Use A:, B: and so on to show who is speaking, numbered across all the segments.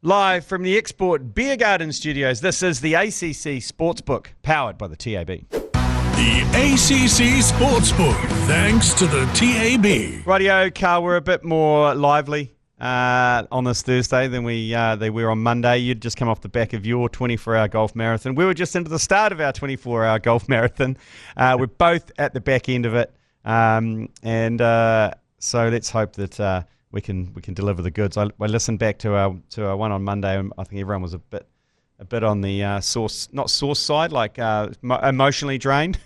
A: Live from the Export Beer Garden Studios, this is the ACC SportsBook, powered by the TAB.
B: The ACC SportsBook, thanks to the TAB.
A: Rightio, Karl, we're a bit more lively on this Thursday than we were on Monday. You'd just come off the back of your 24-hour golf marathon. We were just into the start of our 24-hour golf marathon. We're both at the back end of it, so let's hope that we can deliver the goods. I listened back to our one on Monday, and I think everyone was a bit on the not source side, like emotionally drained.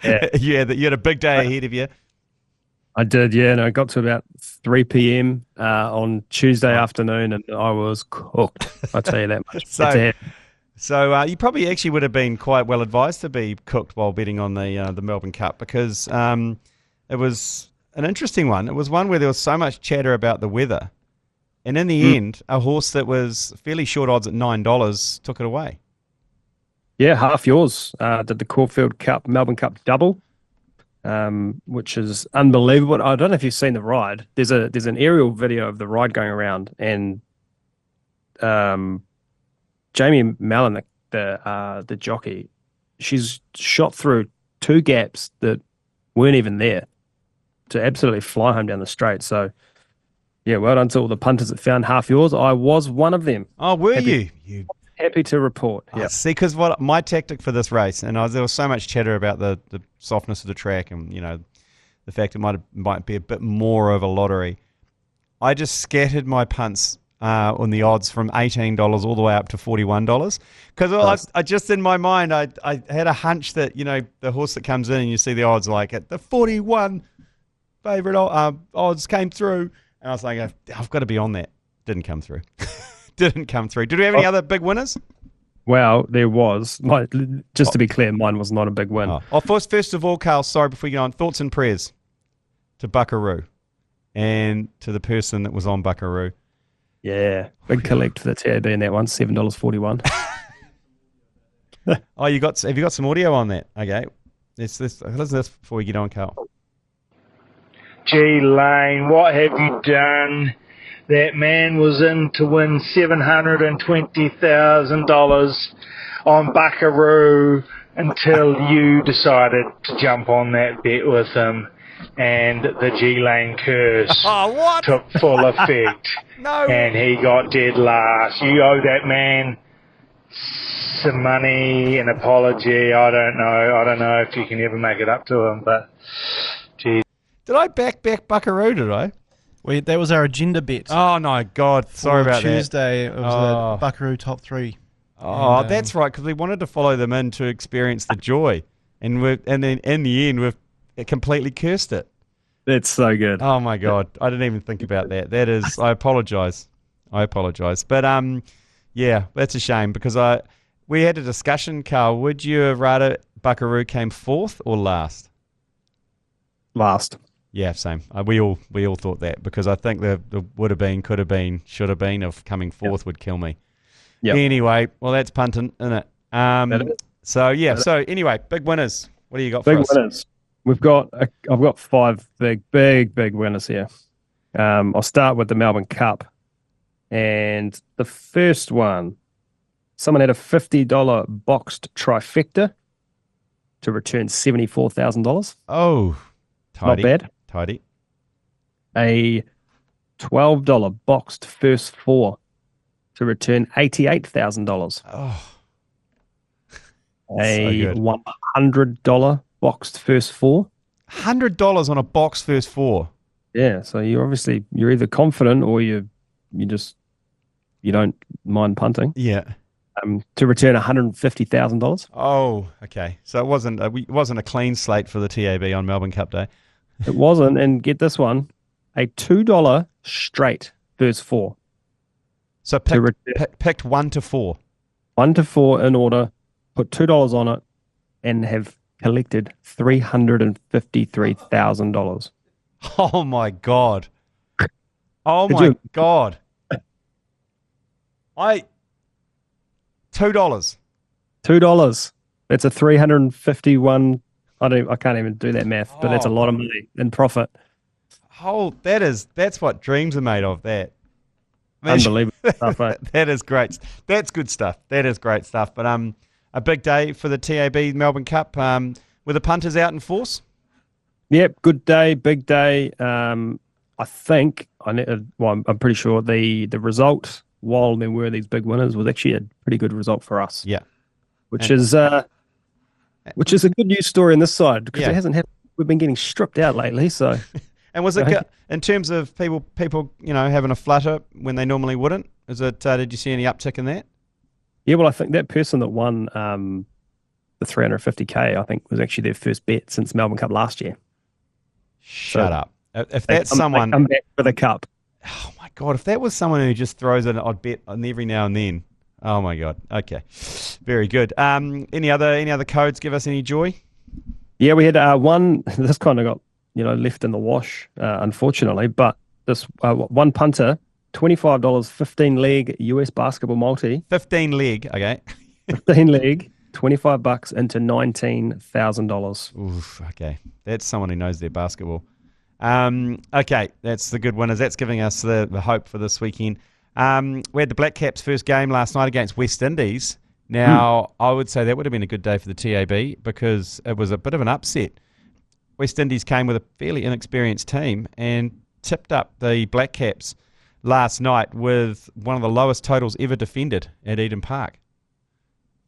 C: Yeah.
A: You had a big day ahead of you.
C: I did, yeah. And I got to about 3 p.m. On Tuesday afternoon, and I was cooked. I'll tell you that much.
A: So you probably actually would have been quite well advised to be cooked while betting on the Melbourne Cup, because it was an interesting one. It was one where there was so much chatter about the weather. And in the end, a horse that was fairly short odds at $9 took it away.
C: Yeah, half yours. Did the Caulfield Cup, Melbourne Cup double, which is unbelievable. I don't know if you've seen the ride. There's an aerial video of the ride going around, and Jamie Mallon, the jockey, she's shot through 2 gaps that weren't even there to absolutely fly home down the straight. So, yeah, well done to all the punters that found half yours. I was one of them.
A: Oh, were you?
C: Happy to report.
A: Yeah. See, because what my tactic for this race, and there was so much chatter about the softness of the track, and the fact it might be a bit more of a lottery. I just scattered my punts on the odds from $18 all the way up to $41, because I just, in my mind, I had a hunch that the horse that comes in and you see the odds like at the 41 favourite odds came through. And I was like, I've got to be on that. Didn't come through. Did we have any other big winners?
C: Well, there was. Just to be clear, mine was not a big win.
A: First of all, Karl, sorry, before you go on, thoughts and prayers to Buckaroo and to the person that was on Buckaroo.
C: Yeah, big collect for the TAB in that one, $7.41.
A: Have you got some audio on that? Okay. Listen to this before we get on, Karl.
D: G Lane, what have you done? That man was in to win $720,000 on Buckaroo until you decided to jump on that bet with him, and the G Lane curse took full effect.
A: No.
D: And he got dead last. You owe that man some money, an apology. I don't know if you can ever make it up to him, but geez.
A: Did I back Buckaroo, did I?
E: That was our agenda bet.
A: Oh, no, God. Sorry about
E: Tuesday, it was the Buckaroo top 3.
A: Oh, that's right, because we wanted to follow them in to experience the joy. And then in the end, we've completely cursed it.
C: That's so good.
A: Oh, my God. I didn't even think about that. That is, I apologise. But, yeah, that's a shame, because we had a discussion, Karl. Would you have rather Buckaroo came 4th or last?
C: Last.
A: Yeah, same. We all thought that, because I think the would have been, could have been, should have been of coming 4th would kill me.
C: Yep.
A: Anyway, well, that's punting, isn't it? So anyway, big winners. What do you got for us?
C: Big winners. I've got 5 big winners here. I'll start with the Melbourne Cup, and the first one, someone had a $50 boxed trifecta to return $74,000.
A: Oh, tidy.
C: Not bad.
A: Tidy.
C: A $12 boxed first 4 to return $88,000.
A: Oh,
C: a $100 boxed first 4.
A: $100 on a box first 4.
C: Yeah, so you're either confident or you don't mind punting.
A: Yeah.
C: To return $150,000.
A: Oh, okay. So it wasn't a clean slate for the TAB on Melbourne Cup Day.
C: It wasn't, and get this one, a $2 straight first 4.
A: So picked 1 to 4.
C: 1 to 4 in order, put $2 on it, and have collected $353,000.
A: Oh my God. Oh my God. $2.
C: $2. That's a 351. I can't even do that math, but that's a lot of money in profit.
A: Oh, that's what dreams are made of, that.
C: Unbelievable stuff, eh?
A: That is great. That's good stuff. That is great stuff. But a big day for the TAB Melbourne Cup. Were the punters out in force?
C: Yep, good day, big day. I think, I'm pretty sure the result, while there were these big winners, was actually a pretty good result for us.
A: Yeah.
C: Which is a good news story on this side, because
A: Yeah.
C: it hasn't happened. We've been getting stripped out lately, so.
A: And was it in terms of people having a flutter when they normally wouldn't? Is it? Did you see any uptick in that?
C: Yeah, well, I think that person that won the 350k, I think, was actually their first bet since Melbourne Cup last year.
A: Shut up! If that's
C: they
A: someone,
C: come back for the cup.
A: oh my god! If that was someone who just throws an odd bet on every now and then, oh my god! Okay, very good. Any other codes give us any joy?
C: Yeah, we had one. This kind of got left in the wash, unfortunately. But this one punter, $25, 15 leg US basketball multi.
A: 15 leg, okay.
C: 15 leg, $25 into $19,000.
A: Oof, okay. That's someone who knows their basketball. Okay, that's the good winners. That's giving us the hope for this weekend. We had the Black Caps' first game last night against West Indies. Now, I would say that would have been a good day for the TAB because it was a bit of an upset. West Indies came with a fairly inexperienced team and tipped up the Black Caps last night with one of the lowest totals ever defended at Eden Park.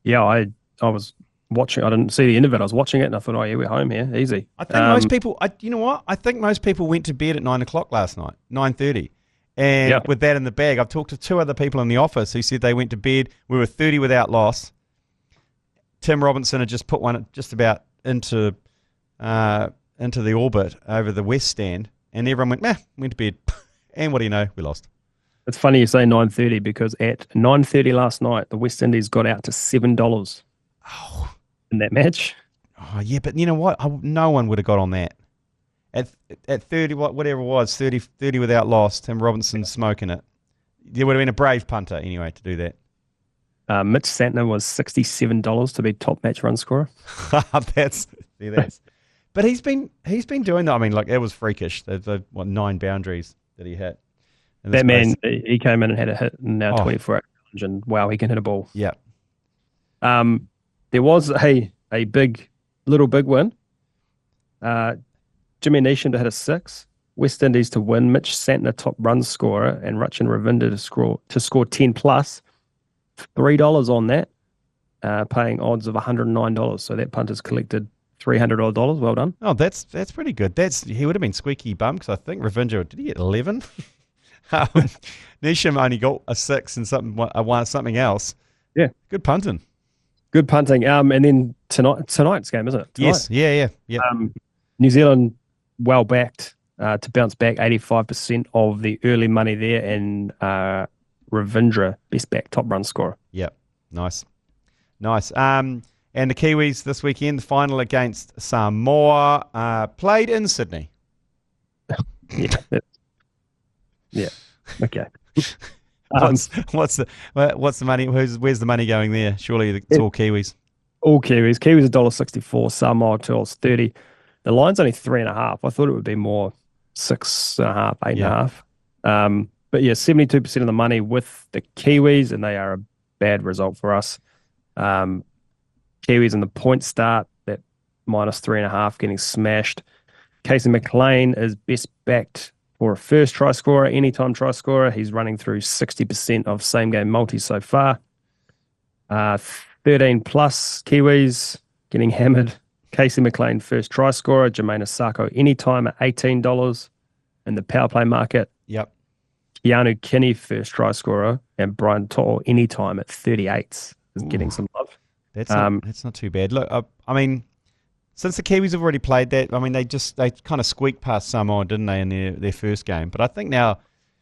C: Yeah, I was watching. I didn't see the end of it. I was watching it and I thought, oh yeah, we're home here, easy.
A: I think most people. You know what? I think most people went to bed at 9 o'clock last night, 9:30, and with that in the bag, I've talked to two other people in the office who said they went to bed. We were 30 without loss. Tim Robinson had just put one just about into the orbit over the west stand, and everyone went to bed. And what do you know? We lost.
C: It's funny you say 9:30 because at 9:30 last night, the West Indies got out to $7 in that match.
A: Oh yeah, but you know what? No one would have got on that. At 30, whatever it was, 30 without loss, Tim Robinson smoking it. There would have been a brave punter anyway to do that.
C: Mitch Santner was $67 to be top match run scorer.
A: That's. But he's been doing that. I mean, like, it was freakish. The 9 boundaries that he hit.
C: That man, he came in and had a hit in our 24-hour challenge, and wow, he can hit a ball.
A: Yeah.
C: There was a big win. Jimmy Neesham to hit a 6. West Indies to win. Mitch Santner top run scorer, and Rachin Ravinda to score 10 plus. $3 on that, paying odds of $109. So that punter's collected $300 odd. Well done.
A: Oh, that's pretty good. He would have been squeaky bum because I think Ravinja, did he get 11? Neesham only got a 6 and something else.
C: Yeah,
A: good punting.
C: Good punting. And then tonight's game, isn't it? Tonight.
A: Yes. Yeah.
C: New Zealand well backed to bounce back 85% of the early money there, and Ravindra best back top run scorer.
A: Yep. Nice. And the Kiwis this weekend, the final against Samoa, played in Sydney.
C: Yeah. Okay.
A: What's the money? Where's the money going there? Surely it's all Kiwis.
C: All Kiwis. Kiwis $1.64. Samoa $2.30. The line's only 3.5. I thought it would be more 6.5, 8.5. But yeah, 72% of the money with the Kiwis, and they are a bad result for us. Kiwis in the point start, that minus 3.5, getting smashed. Casey McLean is best backed for a first try scorer, anytime try scorer. He's running through 60% of same game multis so far. 13 plus Kiwis getting hammered. Casey McLean first try scorer. Jermaine Asako anytime at $18 in the power play market.
A: Yep.
C: Keanu Kinney first try scorer, and Brian To'o anytime at 38 is getting some love.
A: That's not too bad. Look, I mean, since the Kiwis have already played that, I mean, they kind of squeaked past Samoa, didn't they, in their first game? But I think now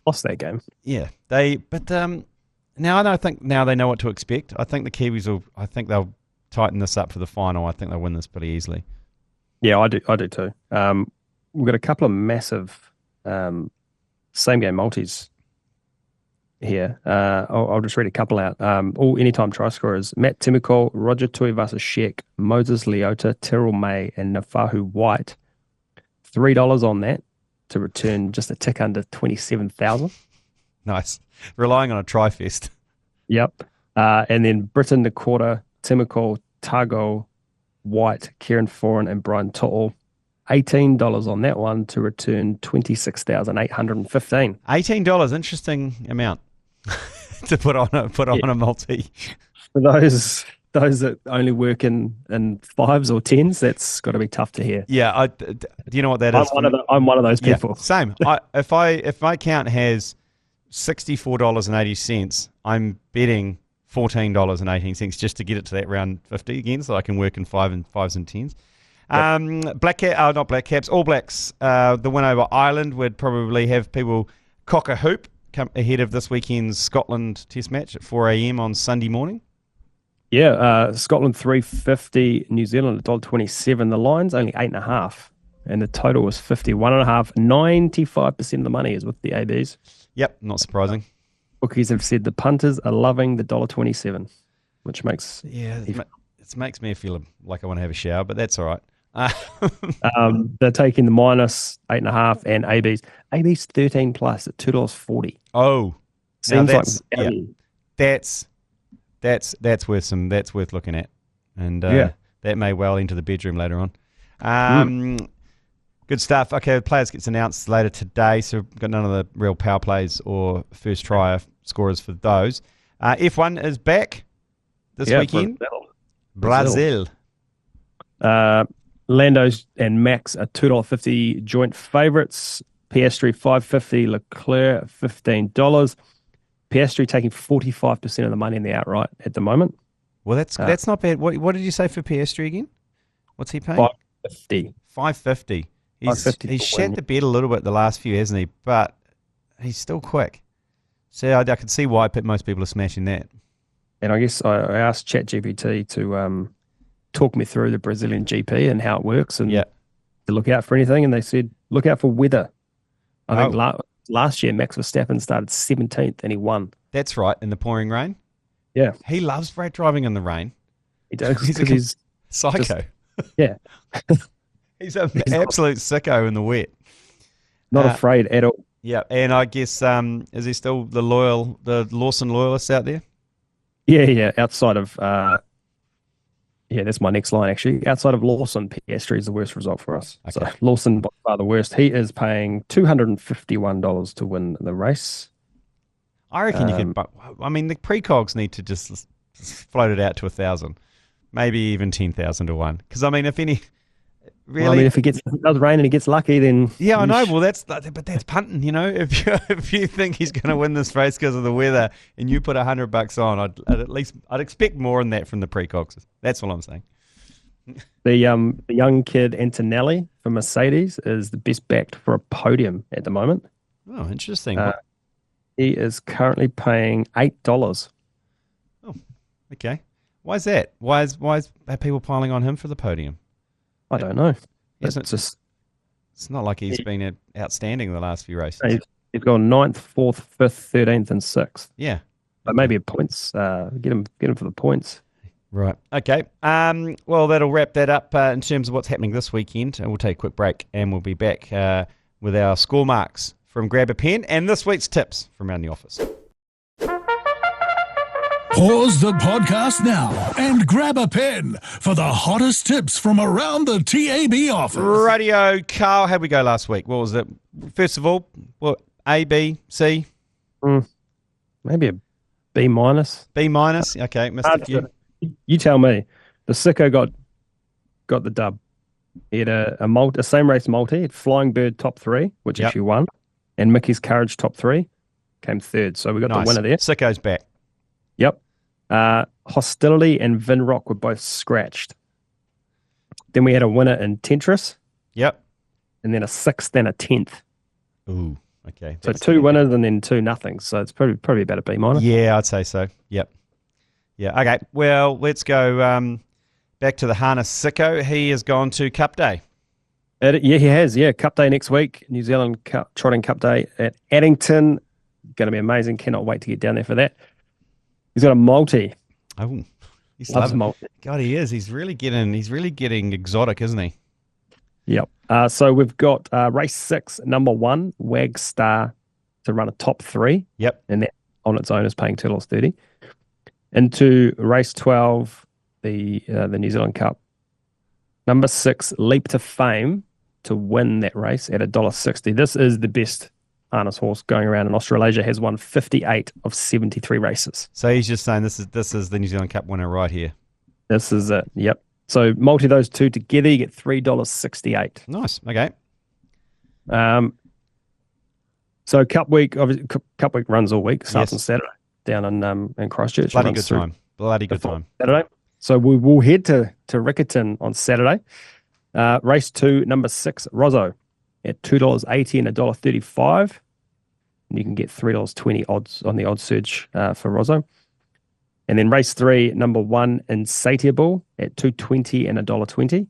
C: lost that game.
A: Yeah, now I don't think now they know what to expect. I think the Kiwis they'll tighten this up for the final. I think they'll win this pretty easily.
C: Yeah, I do too. We've got a couple of massive same game multis here. I'll just read a couple out. All anytime try scorers: Matt Timoko, Roger Tuivasa-Sheck, Moses Leota, Terrell May, and Nafahu White. $3 on that to return just a tick under 27,000.
A: Nice. Relying on a tri-fest.
C: Yep. And then Britain, the quarter, Timoko, Targo, White, Kieran Foran, and Brian To'o. $18 on that one to return 26,815.
A: $18, interesting amount to put on a multi.
C: For those that only work in fives or tens, that's got to be tough to hear.
A: Yeah, do you know what that is?
C: I'm one of those people.
A: Yeah, same. If my account has $64.80, I'm betting $14.18 just to get it to that round 50 again, so I can work in fives and tens. Not Black Caps, All Blacks. The win over Ireland would probably have people cock a hoop come ahead of this weekend's Scotland Test match at 4 a.m. on Sunday morning.
C: Yeah, Scotland $3.50, New Zealand $1.27. The line's only 8.5, and the total was 51.5. 95% of the money is with the ABs.
A: Yep, not surprising.
C: Bookies have said the punters are loving the $1.27, which makes
A: it makes me feel like I want to have a shower, but that's all right.
C: They're taking the minus 8.5 and ABs 13 plus at $2.40.
A: Oh,
C: seems like
A: that's worth looking at, and that may well enter the bedroom later on. Good stuff. Okay, the players gets announced later today, so we've got none of the real power plays or first try scorers for those. F1 is back this weekend. Brazil.
C: Lando's and Max are $2.50 joint favourites. Piastri $5.50, Leclerc $15. Piastri taking 45% of the money in the outright at the moment.
A: Well, that's not bad. What did you say for Piastri again? What's he paying? $5.50. He's shat the bed a little bit the last few, hasn't he? But he's still quick. So I can see why most people are smashing that.
C: And I guess I asked ChatGPT to talk me through the Brazilian GP and how it works and to look out for anything. And they said, look out for weather. I think last year Max Verstappen started 17th and he won.
A: That's right, in the pouring rain.
C: Yeah.
A: He loves driving in the rain.
C: He does. He's
A: psycho.
C: Yeah.
A: He's an absolute sicko in the wet.
C: Not afraid at all.
A: Yeah, and I guess is he still the Lawson loyalists out there?
C: Yeah. Outside of that's my next line actually. Outside of Lawson, Piastri is the worst result for us. Okay. So Lawson by far the worst. He is paying $251 to win the race.
A: I reckon you could. I mean, the precogs need to just float it out to 1,000, maybe even 10,000 to 1. Because I mean, if any. Really?
C: Well, I mean, if it does rain and he gets lucky, then
A: I know. Well, that's punting. You know, if you think he's going to win this race because of the weather, and you put $100 on, I'd expect more than that from the precogs. That's all I'm saying.
C: The young kid Antonelli from Mercedes is the best backed for a podium at the moment.
A: Oh, interesting.
C: He is currently paying $8.
A: Oh, okay. Why is that? Why are people piling on him for the podium?
C: I don't know.
A: It's not like he's been outstanding the last few races.
C: He's gone 9th, 4th, 5th, 13th, and 6th.
A: Yeah.
C: But maybe points. Get him for the points.
A: Right. Okay. Well, that'll wrap that up in terms of what's happening this weekend. And we'll take a quick break and we'll be back with our score marks from Grab a Pen and this week's tips from around the office.
B: Pause the podcast now and grab a pen for the hottest tips from around the TAB office.
A: Radio, Karl, how'd we go last week? What was it? First of all, A, B, C?
C: Maybe a B minus.
A: B minus? Okay, missed a few.
C: You tell me. The sicko got the dub. He had a same race multi, had Flying Bird top 3, which actually won, and Mickey's Courage top 3 came 3rd. So we got the winner there.
A: Sicko's back.
C: Yep. Hostility and Vinrock were both scratched. Then we had a winner in Tentris.
A: Yep.
C: And then a 6th and a 10th.
A: Ooh, okay.
C: So 2 winners and then 2 nothings. So it's probably about a B minus.
A: Yeah, I'd say so. Yep. Yeah. Okay. Well, let's go back to the harness sicko. He has gone to Cup Day.
C: Yeah, he has. Yeah, Cup Day next week. New Zealand Trotting Cup Day at Addington. Going to be amazing. Cannot wait to get down there for that. He's got a multi.
A: Oh, he's
C: loves multi.
A: God, he is. He's really getting exotic, isn't he?
C: Yep. So we've got race 6, number 1, Wagstar to run a top 3.
A: Yep.
C: And that on its own is paying $2.30. Into race 12, the New Zealand Cup. Number 6, Leap to Fame, to win that race at $1.60. This is the best harness horse going around, and Australasia has won 58 of 73 races.
A: So he's just saying this is the New Zealand Cup winner right here.
C: This is it. Yep. So multi those two together, you get $3.68.
A: Nice. Okay.
C: So Cup Week, obviously, Cup Week runs all week. Starts on Saturday down in Christchurch.
A: Bloody good time. Bloody good time.
C: Saturday. So we will head to Riccarton on Saturday. Race 2, number 6, Rosso, at $2.80 and $1.35. And you can get $3.20 odds on the odds surge for Rosso. And then race 3, number 1, Insatiable, at $2.20 and $1.20,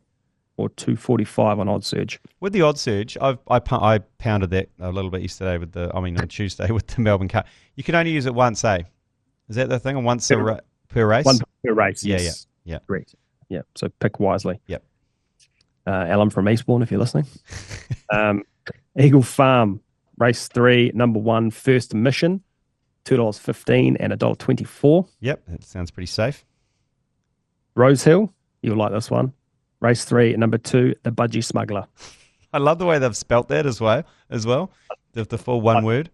C: or $2.45 on odds surge.
A: With the odds surge, I pounded that a little bit yesterday on Tuesday with the Melbourne Cup. You can only use it once, eh? Is that the thing? Once per race?
C: One per race,
A: yeah,
C: yes.
A: Yeah.
C: Correct. Yeah, so pick wisely.
A: Yep.
C: Alan from Eastbourne, if you're listening. Eagle Farm, race 3, number 1, First Mission, $2.15 and $1.24.
A: Yep, that sounds pretty safe.
C: Rose Hill, you'll like this one. Race 3, number 2, The Budgie Smuggler.
A: I love the way they've spelt that as well. The full one word.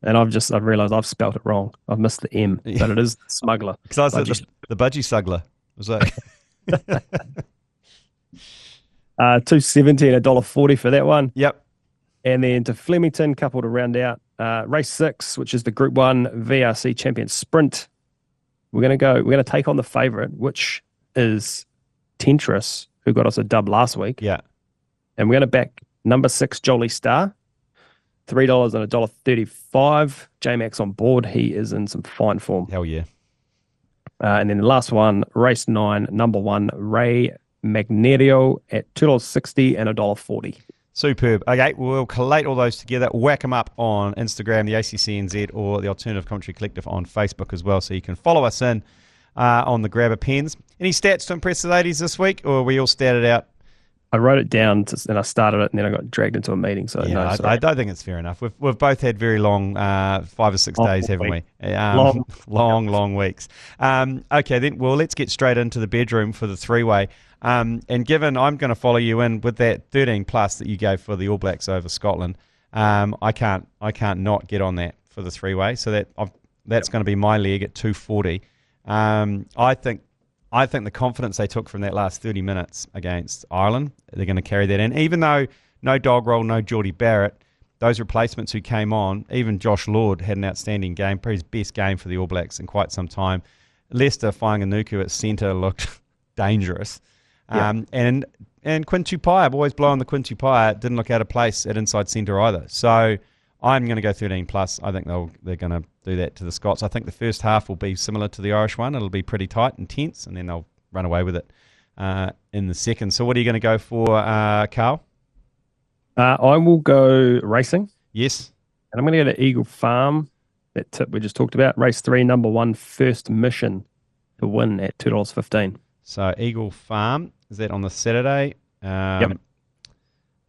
C: And I've realised I've spelt it wrong. I've missed the M, but it is Smuggler.
A: Because I said the Budgie Smuggler. Was that?
C: $2.70 and $1.40 for that one.
A: Yep.
C: And then to Flemington, couple to round out. Race 6, which is the Group 1 VRC Champion Sprint. We're going to take on the favourite, which is Tentris, who got us a dub last week.
A: Yeah.
C: And we're going to back number 6, Jolie Star, $3 and $1.35. J-Max on board. He is in some fine form.
A: Hell yeah.
C: And then the last one, race 9, number 1, Ray Magnerio at $2.60 and $1.40.
A: Superb. Okay, we'll collate all those together, whack them up on Instagram, the ACC NZ, or the Alternative Commentary Collective on Facebook as well, so you can follow us in on the Grab A Pens. Any stats to impress the ladies this week, or are we all statted out?
C: I wrote it down and I started it, and then I got dragged into a meeting. So
A: yeah,
C: no,
A: I don't think it's fair enough. We've both had very long 5 or 6 days, haven't we? Long weeks. Okay, then. Well, let's get straight into the bedroom for the 3-way. And given I'm going to follow you in with that 13 plus that you gave for the All Blacks over Scotland, I can't not get on that for the 3-way. So that's going to be my leg at 240. I think the confidence they took from that last 30 minutes against Ireland, they're going to carry that in. Even though no dog roll, no Geordie Barrett, those replacements who came on, even Josh Lord had an outstanding game, probably his best game for the All Blacks in quite some time. Lester Whanganuku at centre looked dangerous.
C: Yeah.
A: And Quinn Tupaia, I've always blown the Quinn Tupaia, didn't look out of place at inside centre either. So I'm going to go 13 plus. I think they're going to do that to the Scots. I think the first half will be similar to the Irish one. It'll be pretty tight and tense, and then they'll run away with it in the second. So what are you going to go for, Karl?
C: I will go racing.
A: Yes.
C: And I'm going to go to Eagle Farm, that tip we just talked about. Race 3, number 1, First Mission, to win at $2.15.
A: So Eagle Farm, is that on the Saturday?
C: Yep.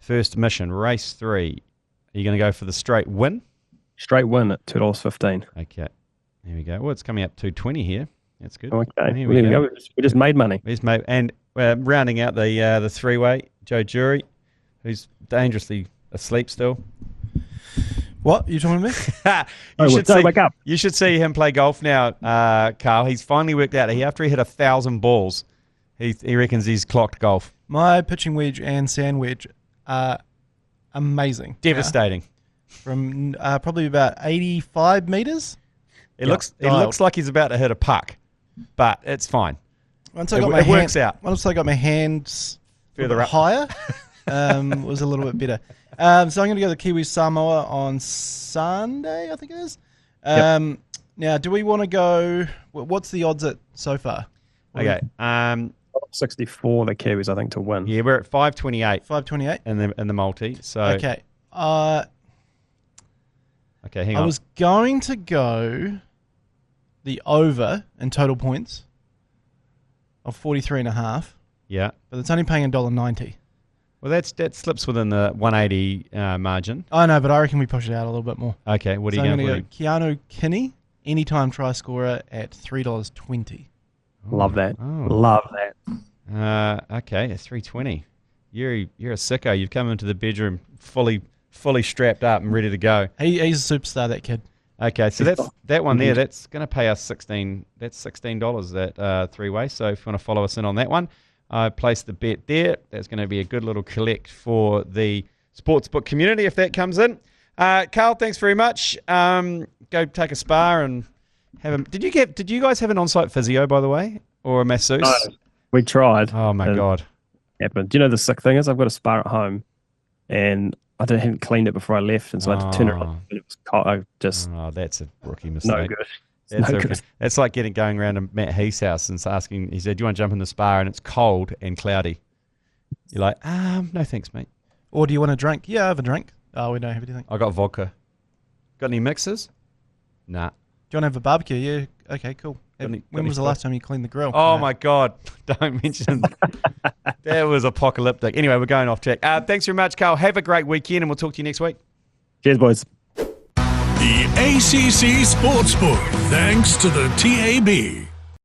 A: First Mission, race 3. Are you going to go for the straight win?
C: Straight win at $2.15.
A: Okay. There we go. Well, it's coming up to 220 here. That's good.
C: Okay.
A: Here
C: we go. We just made money.
A: And rounding out the 3-way, Joe Jury, who's dangerously asleep still.
E: What? You talking to me?
C: Wake up.
A: You should see him play golf now, Karl. He's finally worked out. After he hit 1,000 balls, he reckons he's clocked golf.
E: My pitching wedge and sand wedge are amazing.
A: Devastating.
E: From probably about 85 metres.
A: It looks like he's about to hit a puck, but it's fine.
E: Once I got my
A: works out.
E: Once I got my hands
A: further up
E: higher, was a little bit better. So I'm going to go to Kiwi Samoa on Sunday, I think it is. Now, do we want to go? What's the odds at so far?
A: Okay.
C: 64 the Kiwis, I think, to win.
A: Yeah, we're at 528.
E: 528
A: in the multi. So
E: okay.
A: Okay, hang on.
E: I was going to go the over in total points of 43.5.
A: Yeah.
E: But it's only paying $1.90.
A: Well, that slips within the 180 margin.
E: I know, but I reckon we push it out a little bit more.
A: Okay, what are
E: So
A: you
E: I'm
A: going
E: going
A: for?
E: to go Keanu Kinney, anytime try scorer at $3.20.
C: Love that.
A: Oh.
C: Love that.
A: Okay, at 320. You're a sicko. You've come into the bedroom fully strapped up and ready to go.
E: He's a superstar, that kid.
A: Okay, so that's that one there. That's going to pay us $16. That's $16 at ThreeWay. So if you want to follow us in on that one, I placed the bet there. That's going to be a good little collect for the sportsbook community if that comes in. Karl, thanks very much. Go take a spa and have a. Did you guys have an on-site physio, by the way, or a masseuse?
C: No, we tried.
A: Oh my god!
C: Happened. Do you know the sick thing is I've got a spa at home, and I hadn't cleaned it before I left, and so I had to turn it on. And it was cold. I just
A: that's a rookie mistake.
C: no good.
A: That's like going around to Matt Heath's house and asking. He said, "Do you want to jump in the spa?" And it's cold and cloudy. You're like, no thanks, mate.
E: Or do you want a drink? Yeah, I have a drink. Oh, we don't have anything.
A: I got vodka. Got any mixers? Nah.
E: Do you want to have a barbecue? Yeah. Okay, cool. When was the last time you cleaned the grill?
A: Oh, my God. Don't mention that. Was apocalyptic. Anyway, we're going off track. Thanks very much, Karl. Have a great weekend, and we'll talk to you next week.
C: Cheers, boys.
B: The ACC Sportsbook, thanks to the TAB.